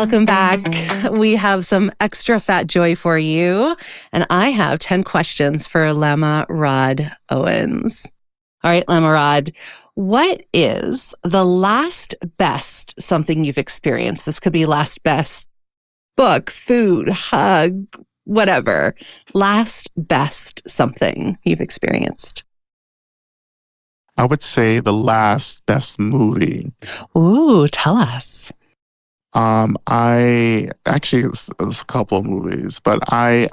welcome back. We have some extra fat joy for you, and I have 10 questions for Lama Rod Owens. All right, Lama Rod, what is the last best something you've experienced? This could be last best book, food, hug, whatever. Last best something you've experienced. I would say the last best movie. Ooh, tell us. I actually it's a couple of movies, but I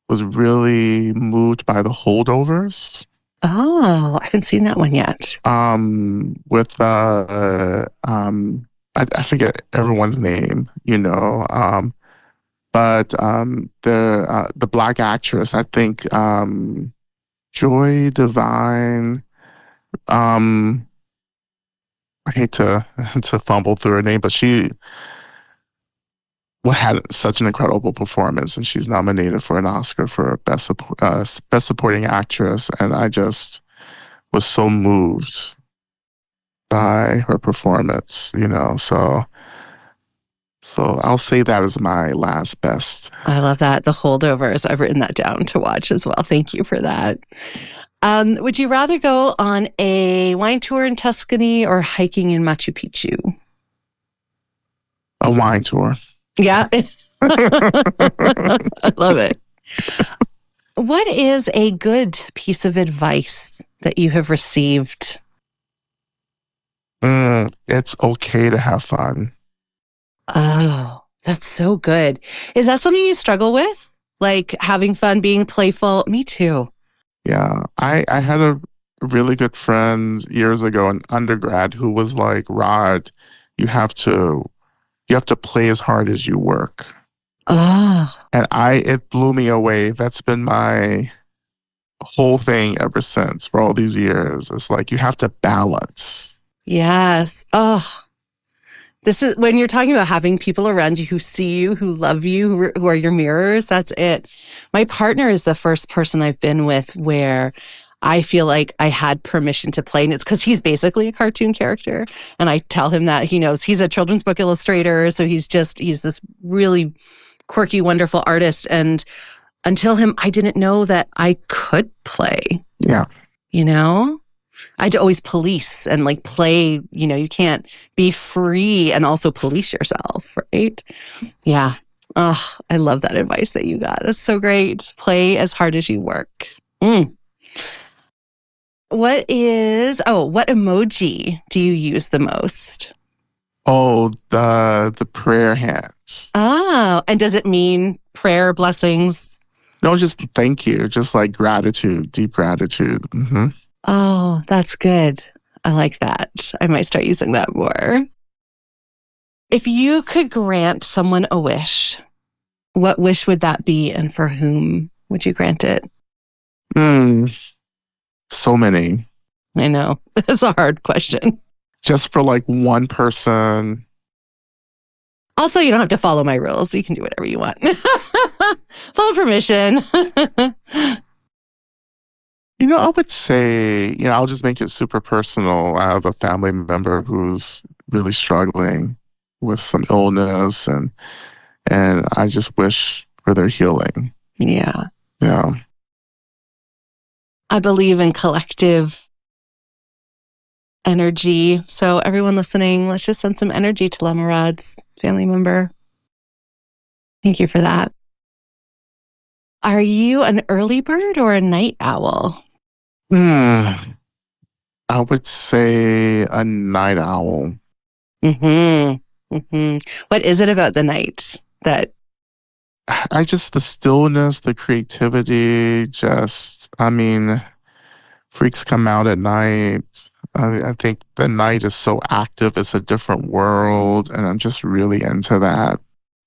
was really moved by The Holdovers. Oh, I haven't seen that one yet. With I forget everyone's name, but the black actress, I think Joy Divine. I hate to fumble through her name, but she had such an incredible performance, and she's nominated for an Oscar for best supporting actress. And I just was so moved by her performance, So I'll say that is my last best. I love that. The Holdovers. I've written that down to watch as well. Thank you for that. Would you rather go on a wine tour in Tuscany or hiking in Machu Picchu? A wine tour. Yeah. I love it. What is a good piece of advice that you have received? It's okay to have fun. Oh, that's so good. Is that something you struggle with? Like having fun, being playful? Me too. Yeah. I had a really good friend years ago in undergrad who was like, Rod, you have to play as hard as you work. Oh. And it blew me away. That's been my whole thing ever since for all these years. It's like you have to balance. Yes. Oh. This is when you're talking about having people around you who see you, who love you, who are your mirrors. That's it. My partner is the first person I've been with where I feel like I had permission to play. And it's because he's basically a cartoon character. And I tell him that he knows he's a children's book illustrator. So he's this really quirky, wonderful artist. And until him, I didn't know that I could play. Yeah. I had to always police and like play, you can't be free and also police yourself, right? Yeah. Oh, I love that advice that you got. That's so great. Play as hard as you work. What emoji do you use the most? Oh, the prayer hands. Oh, and does it mean prayer, blessings? No, just thank you. Just like gratitude, deep gratitude. Mm-hmm. Oh, that's good. I like that. I might start using that more. If you could grant someone a wish, what wish would that be and for whom would you grant it? So many. I know. That's a hard question. Just for like one person. Also, you don't have to follow my rules. You can do whatever you want. Follow permission. I would say, I'll just make it super personal. I have a family member who's really struggling with some illness, and I just wish for their healing. Yeah. Yeah. I believe in collective energy. So everyone listening, let's just send some energy to Lama Rod's family member. Thank you for that. Are you an early bird or a night owl? I would say a night owl. What is it about the night that... the stillness, the creativity, freaks come out at night. I think the night is so active. It's a different world. And I'm just really into that.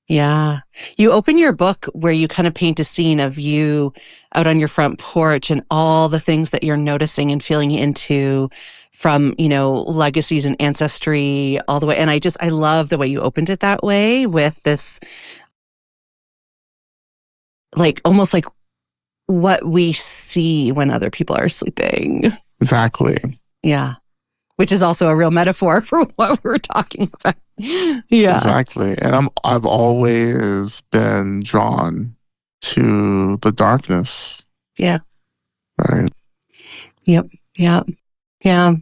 Yeah. You open your book where you kind of paint a scene of you out on your front porch and all the things that you're noticing and feeling into from, legacies and ancestry all the way. And I love the way you opened it that way with this, like, almost like what we see when other people are sleeping. Exactly. Yeah. Which is also a real metaphor for what we're talking about. Yeah. Exactly. And I've always been drawn to the darkness, Yeah. right? Yep. Yeah. Yeah.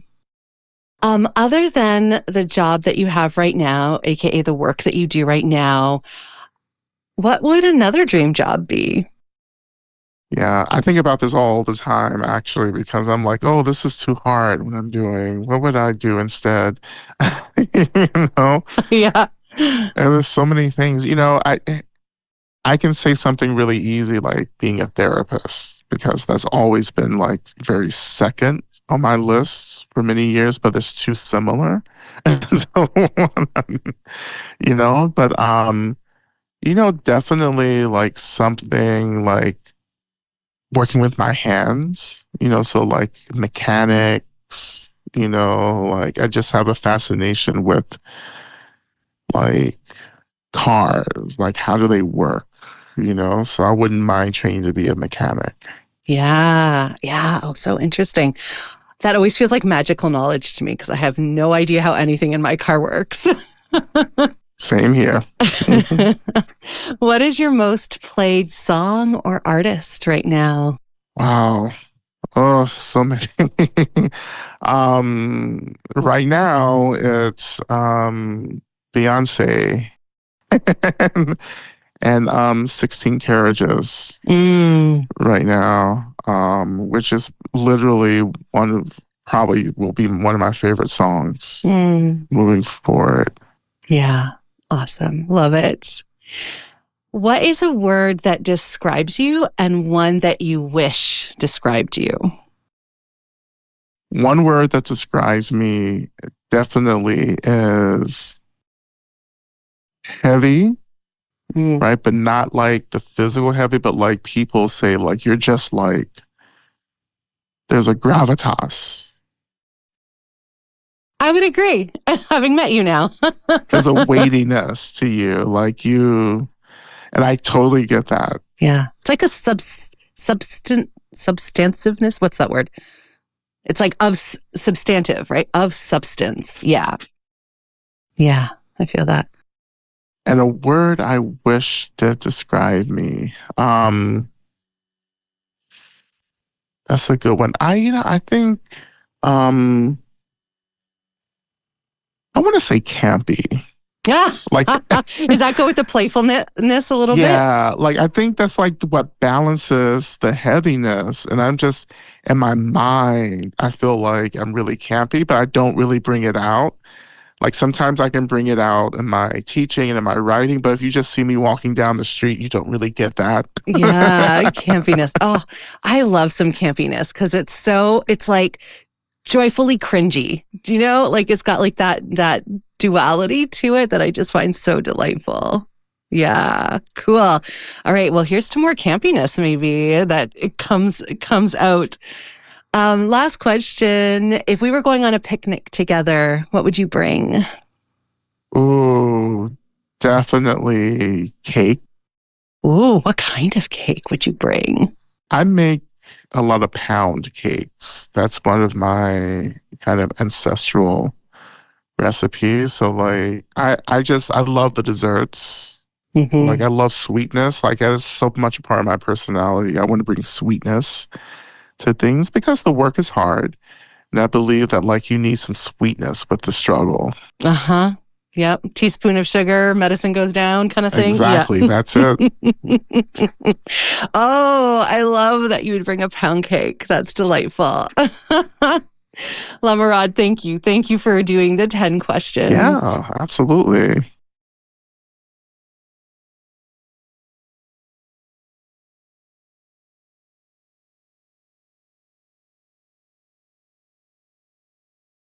Other than the job that you have right now, aka the work that you do right now, what would another dream job be? Yeah, I think about this all the time actually because I'm like, oh, this is too hard what I'm doing. What would I do instead? You know? Yeah. And there's so many things, I can say something really easy like being a therapist because that's always been like very second on my list for many years, but it's too similar. So, but definitely like something like working with my hands, so like mechanics, like I just have a fascination with like cars, like how do they work, so I wouldn't mind training to be a mechanic. Yeah. Yeah. Oh, so interesting. That always feels like magical knowledge to me because I have no idea how anything in my car works. Same here. What is your most played song or artist right now? Wow. Oh, so many. Right now it's Beyonce and 16 carriages Mm, right now, which is literally probably will be one of my favorite songs mm. moving forward. Yeah. Awesome. Love it. What is a word that describes you and one that you wish described you? One word that describes me definitely is heavy, Mm. right? But not like the physical heavy, but like people say, like, you're just like, there's a gravitas, I would agree, having met you now. there's a weightiness to you, like you, and I totally get that. Yeah. It's like a substantiveness. What's that word? It's like of substantive, right? Of substance. Yeah. Yeah. I feel that. And a word I wish to describe me, that's a good one. I think, um, I want to say campy. Yeah. Like, Does that go with the playfulness a little bit? yeah, like I think that's like what balances the heaviness. And I'm just in my mind, I feel like I'm really campy, but I don't really bring it out. Like sometimes I can bring it out in my teaching and in my writing, but if you just see me walking down the street, you don't really get that. Yeah. Campiness. Oh, I love some campiness because it's like joyfully cringy. Do you know? Like it's got like that duality to it that I just find so delightful. Yeah, cool. All right, well, here's to more campiness maybe that it comes out. Last question. If we were going on a picnic together, what would you bring? Ooh, definitely cake. Ooh, what kind of cake would you bring? I make a lot of pound cakes. That's one of my kind of ancestral recipes. So like I love the desserts. Like Hmm. I love sweetness. Like it's so much a part of my personality. I want to bring sweetness to things because the work is hard. And I believe that like you need some sweetness with the struggle. Uh-huh. Yep. Teaspoon of sugar, medicine goes down kind of thing. Yeah. Exactly. That's it. Oh, I love that you would bring a pound cake. That's delightful. Lama Rod, thank you. Thank you for doing the 10 questions. Yeah, absolutely.